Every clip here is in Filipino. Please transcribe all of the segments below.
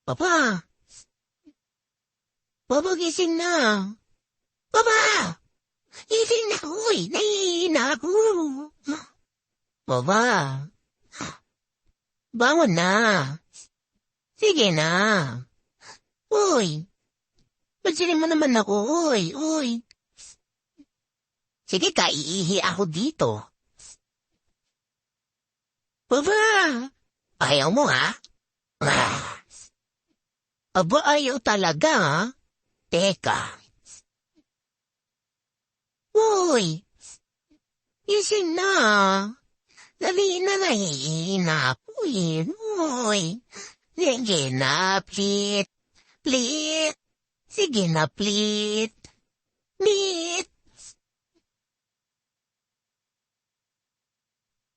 Papa! Papa, gising na! Papa! Gising na! Uy! Nahihina ako! Papa! Bangon na! Sige na! Uy! Pansinin mo naman ako! Uy! Uy! Sige ka, iihi ako dito. Papa! Ayaw mo ha? Aba, ayaw talaga ha? Teka. Uy! Gising na! Dali na nahihina ako eh. Uy! Sige na, plit. Plit. Sige na, plit. Plit.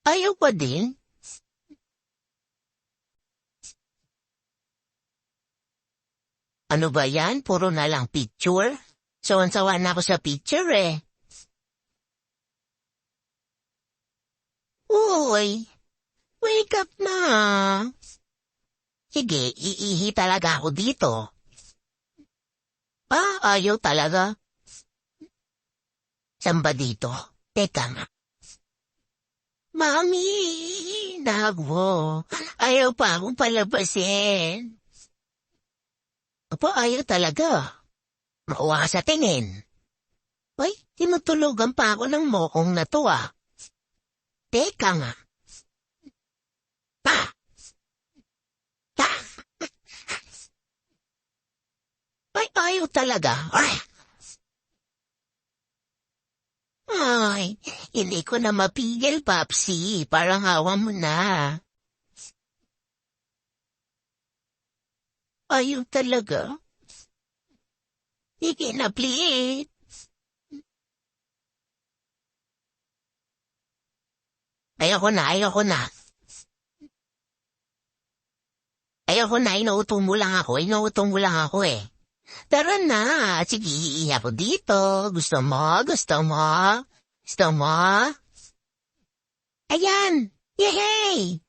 Ayaw pa din? Ano ba yan? Puro na lang picture? Sawan-sawa na ako sa picture eh. Uy! Wake up na! Sige, iihi talaga ako dito. Ayaw talaga. Saan ba dito? Teka nga. Mami! Nagwo! Ayaw pa akong palabasin. Ayaw talaga. Mauwa sa tingin. Ay, tinutulogan pa ako ng mokong na to ah. Teka nga. Ayaw talaga. Ay, hindi ko na mapigil, Papsi. Parang awa mo na. Ayaw talaga. Sige na, please. Ayoko na. Ayoko na, inuutong mo lang ako eh. Tara na, sige, iiyak ko dito. Gusto mo? Ayan! Yehey!